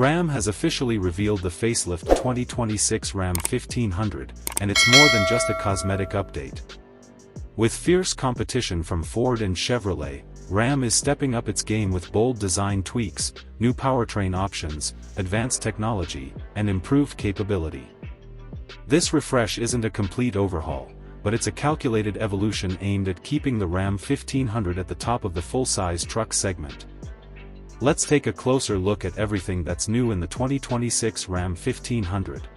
Ram has officially revealed the Facelift 2026 Ram 1500, and it's more than just a cosmetic update. With fierce competition from Ford and Chevrolet, Ram is stepping up its game with bold design tweaks, new powertrain options, advanced technology, and improved capability. This refresh isn't a complete overhaul, but it's a calculated evolution aimed at keeping the Ram 1500 at the top of the full-size truck segment. Let's take a closer look at everything that's new in the 2026 Ram 1500.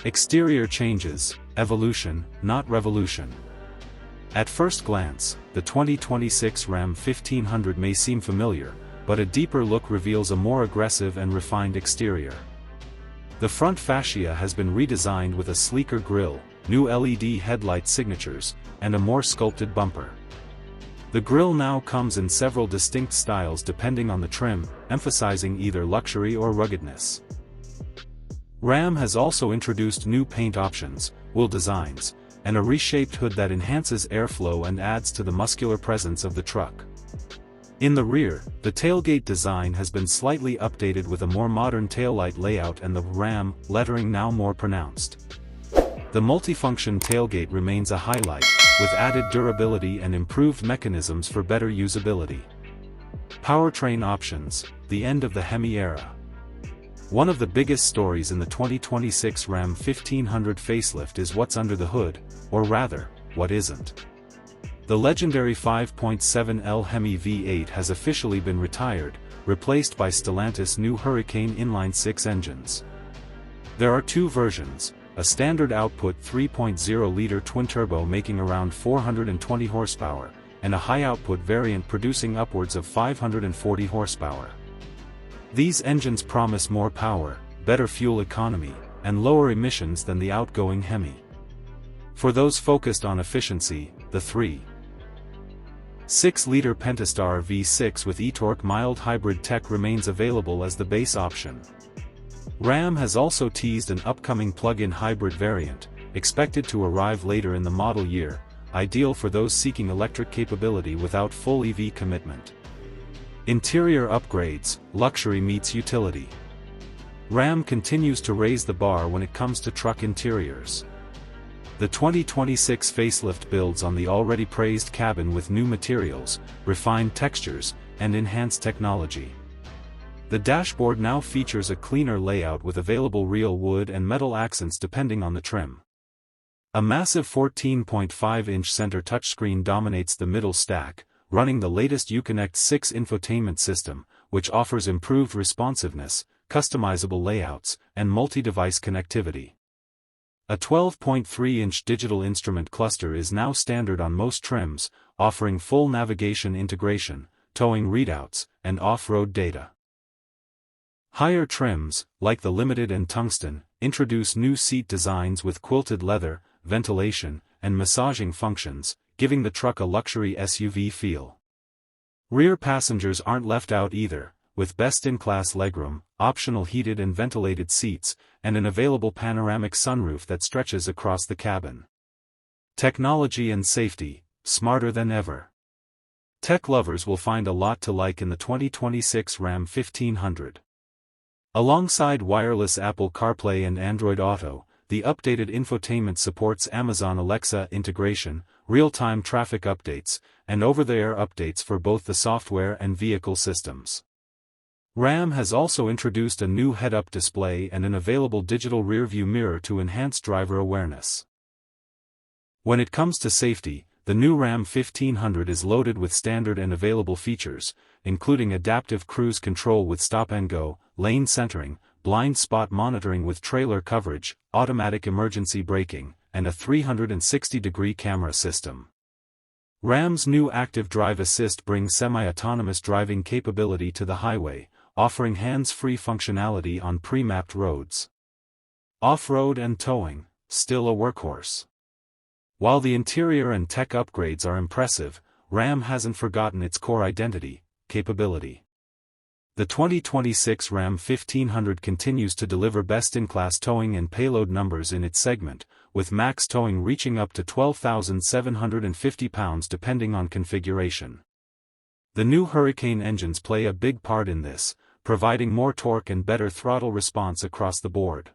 Exterior changes, evolution, not revolution. At first glance, the 2026 Ram 1500 may seem familiar, but a deeper look reveals a more aggressive and refined exterior. The front fascia has been redesigned with a sleeker grille, new LED headlight signatures, and a more sculpted bumper. The grille now comes in several distinct styles depending on the trim, emphasizing either luxury or ruggedness. Ram has also introduced new paint options, wool designs, and a reshaped hood that enhances airflow and adds to the muscular presence of the truck. In the rear, the tailgate design has been slightly updated with a more modern taillight layout and the Ram lettering now more pronounced. The multifunction tailgate remains a highlight, with added durability and improved mechanisms for better usability. Powertrain options, the end of the Hemi era. One of the biggest stories in the 2026 Ram 1500 facelift is what's under the hood, or rather, what isn't. The legendary 5.7L Hemi V8 has officially been retired, replaced by Stellantis' new Hurricane inline-6 engines. There are two versions, a standard output 3.0-liter twin-turbo making around 420 horsepower, and a high-output variant producing upwards of 540 horsepower. These engines promise more power, better fuel economy, and lower emissions than the outgoing Hemi. For those focused on efficiency, the 3.6-liter Pentastar V6 with e-torque mild hybrid tech remains available as the base option. Ram has also teased an upcoming plug-in hybrid variant, expected to arrive later in the model year, ideal for those seeking electric capability without full EV commitment. Interior upgrades, luxury meets utility. Ram continues to raise the bar when it comes to truck interiors. The 2026 facelift builds on the already praised cabin with new materials, refined textures, and enhanced technology. The dashboard now features a cleaner layout with available real wood and metal accents depending on the trim. A massive 14.5-inch center touchscreen dominates the middle stack, running the latest Uconnect 6 infotainment system, which offers improved responsiveness, customizable layouts, and multi-device connectivity. A 12.3-inch digital instrument cluster is now standard on most trims, offering full navigation integration, towing readouts, and off-road data. Higher trims, like the Limited and Tungsten, introduce new seat designs with quilted leather, ventilation, and massaging functions, giving the truck a luxury SUV feel. Rear passengers aren't left out either, with best-in-class legroom, optional heated and ventilated seats, and an available panoramic sunroof that stretches across the cabin. Technology and safety, smarter than ever. Tech lovers will find a lot to like in the 2026 Ram 1500. Alongside wireless Apple CarPlay and Android Auto, the updated infotainment supports Amazon Alexa integration, real-time traffic updates, and over-the-air updates for both the software and vehicle systems. Ram has also introduced a new head-up display and an available digital rear-view mirror to enhance driver awareness. When it comes to safety, the new Ram 1500 is loaded with standard and available features, including adaptive cruise control with stop-and-go, lane centering, blind spot monitoring with trailer coverage, automatic emergency braking, and a 360-degree camera system. Ram's new Active Drive Assist brings semi-autonomous driving capability to the highway, offering hands-free functionality on pre-mapped roads. Off-road and towing, still a workhorse. While the interior and tech upgrades are impressive, Ram hasn't forgotten its core identity, capability. The 2026 Ram 1500 continues to deliver best-in-class towing and payload numbers in its segment, with max towing reaching up to 12,750 pounds depending on configuration. The new Hurricane engines play a big part in this, providing more torque and better throttle response across the board.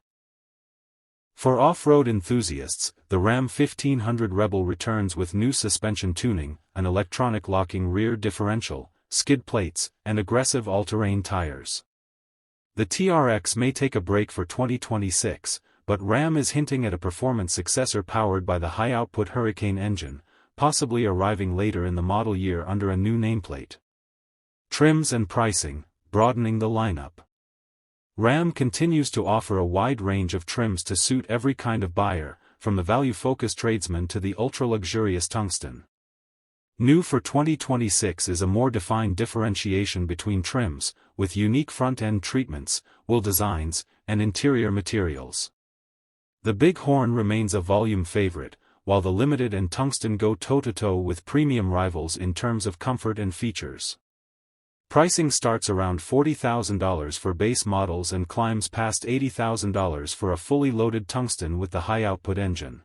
For off-road enthusiasts, the Ram 1500 Rebel returns with new suspension tuning, an electronic locking rear differential, skid plates, and aggressive all-terrain tires. The TRX may take a break for 2026, but Ram is hinting at a performance successor powered by the high-output Hurricane engine, possibly arriving later in the model year under a new nameplate. Trims and pricing, broadening the lineup. Ram continues to offer a wide range of trims to suit every kind of buyer, from the value-focused tradesman to the ultra-luxurious tungsten. New for 2026 is a more defined differentiation between trims, with unique front-end treatments, wheel designs, and interior materials. The Bighorn remains a volume favorite, while the Limited and Tungsten go toe-to-toe with premium rivals in terms of comfort and features. Pricing starts around $40,000 for base models and climbs past $80,000 for a fully loaded Tungsten with the high-output engine.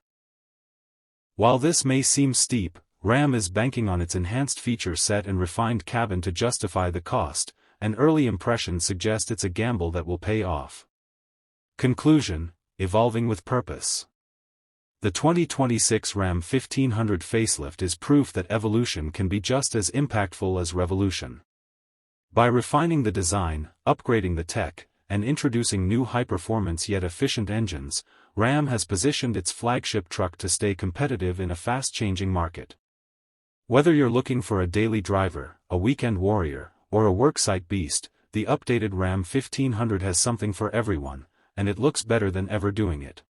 While this may seem steep, Ram is banking on its enhanced feature set and refined cabin to justify the cost, and early impressions suggest it's a gamble that will pay off. Conclusion: evolving with purpose. The 2026 Ram 1500 facelift is proof that evolution can be just as impactful as revolution. By refining the design, upgrading the tech, and introducing new high-performance yet efficient engines, Ram has positioned its flagship truck to stay competitive in a fast-changing market. Whether you're looking for a daily driver, a weekend warrior, or a worksite beast, the updated Ram 1500 has something for everyone, and it looks better than ever doing it.